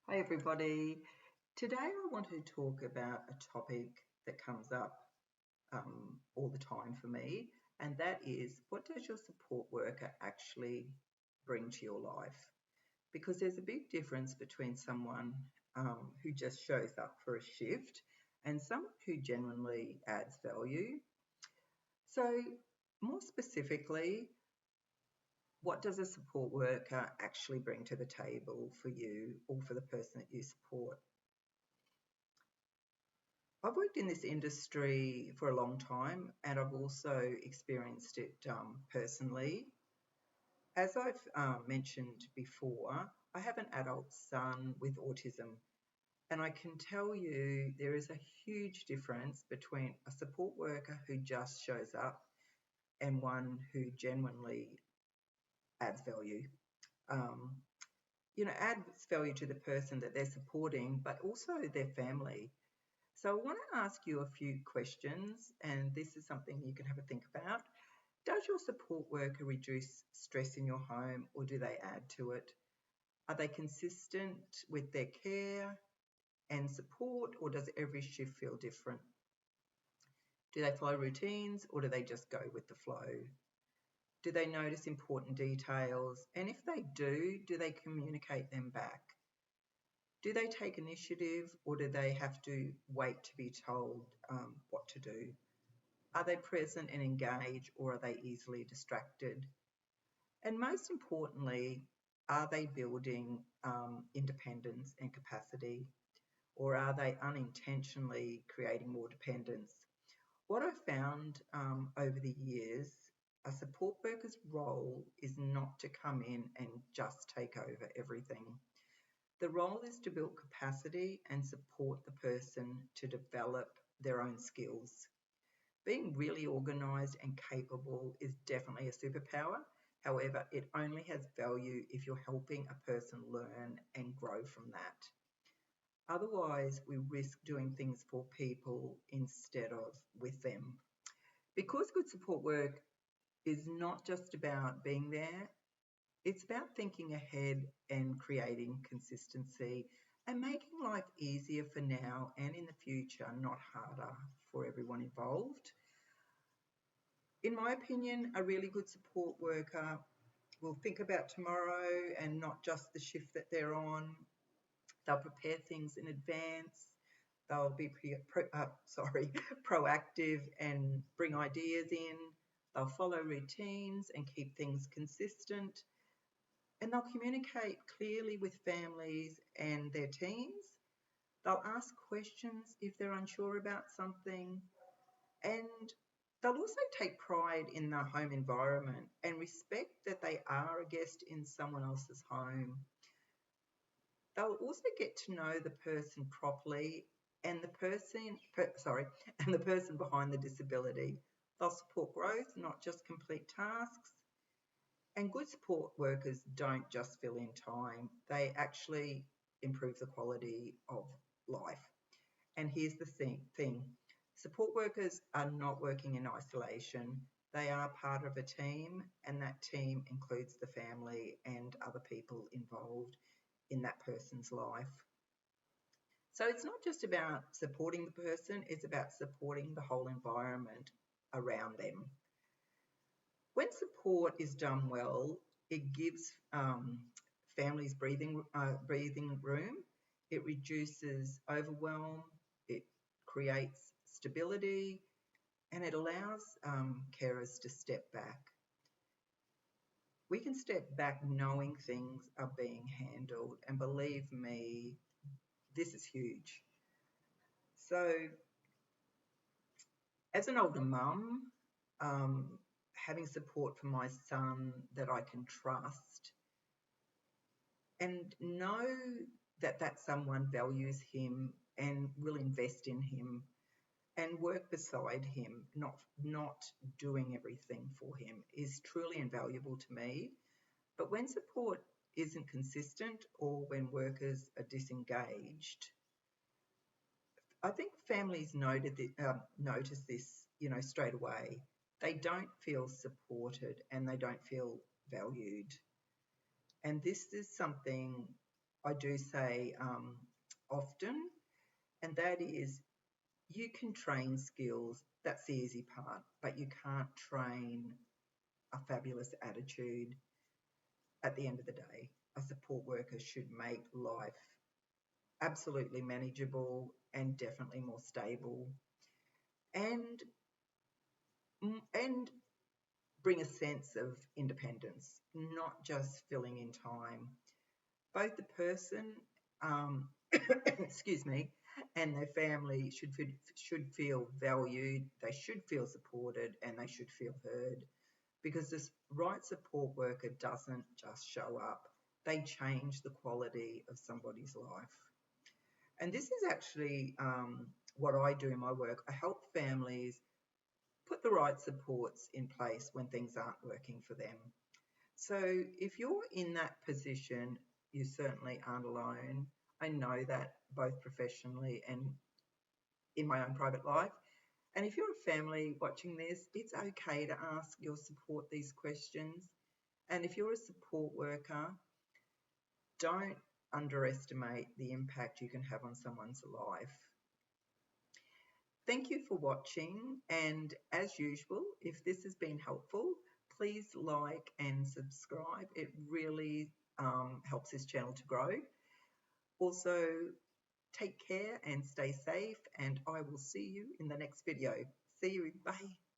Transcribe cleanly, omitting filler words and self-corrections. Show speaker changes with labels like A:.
A: Hi everybody. Today I want to talk about a topic that comes up all the time for me, and that is, what does your support worker actually bring to your life? Because there's a big difference between someone who just shows up for a shift and someone who genuinely adds value. So more specifically, what does a support worker actually bring to the table for you or for the person that you support? I've worked in this industry for a long time, and I've also experienced it personally. As I've mentioned before, I have an adult son with autism, and I can tell you there is a huge difference between a support worker who just shows up and one who genuinely adds value. Um, adds value to the person that they're supporting, but also their family. So I want to ask you a few questions, and this is something you can have a think about. Does your support worker reduce stress in your home, or do they add to it? Are they consistent with their care and support, or does every shift feel different? Do they follow routines, or do they just go with the flow? Do they notice important details? And if they do they communicate them back? Do they take initiative, or do they have to wait to be told what to do? Are they present and engaged, or are they easily distracted? And most importantly, are they building independence and capacity, or are they unintentionally creating more dependence? What I've found over the years, a support worker's role is not to come in and just take over everything. The role is to build capacity and support the person to develop their own skills. Being really organised and capable is definitely a superpower. However, it only has value if you're helping a person learn and grow from that. Otherwise, we risk doing things for people instead of with them. Because good support work is not just about being there, it's about thinking ahead and creating consistency and making life easier for now and in the future, not harder for everyone involved. In my opinion, a really good support worker will think about tomorrow and not just the shift that they're on. They'll prepare things in advance. They'll be proactive and bring ideas in. They'll follow routines and keep things consistent. And they'll communicate clearly with families and their teams. They'll ask questions if they're unsure about something. And they'll also take pride in their home environment and respect that they are a guest in someone else's home. They'll also get to know the person properly and and the person behind the disability. They'll support growth, not just complete tasks. And good support workers don't just fill in time, they actually improve the quality of life. And here's the thing. Support workers are not working in isolation. They are part of a team, and that team includes the family and other people involved in that person's life. So it's not just about supporting the person, it's about supporting the whole environment around them. When support is done well, it gives families breathing room, it reduces overwhelm, it creates stability, and it allows carers to step back. We can step back knowing things are being handled, and believe me, this is huge. So, as an older mum, having support from my son that I can trust and know that that someone values him and will invest in him and work beside him, not doing everything for him, is truly invaluable to me. But when support isn't consistent or when workers are disengaged, I think families notice this, straight away. They don't feel supported and they don't feel valued. And this is something I do say often, and that is you can train skills, that's the easy part, but you can't train a fabulous attitude. At the end of the day, a support worker should make life absolutely manageable and definitely more stable, and and bring a sense of independence, not just filling in time. Both the person, excuse me, and their family should feel valued. They should feel supported, and they should feel heard. Because this right support worker doesn't just show up; they change the quality of somebody's life. And this is actually what I do in my work. I help families put the right supports in place when things aren't working for them. So if you're in that position, you certainly aren't alone. I know that both professionally and in my own private life. And if you're a family watching this, it's okay to ask your support these questions. And if you're a support worker, don't underestimate the impact you can have on someone's life. Thank you for watching, and as usual, if this has been helpful, please like and subscribe. It really helps this channel to grow. Also, take care and stay safe, and I will see you in the next video. See you, bye.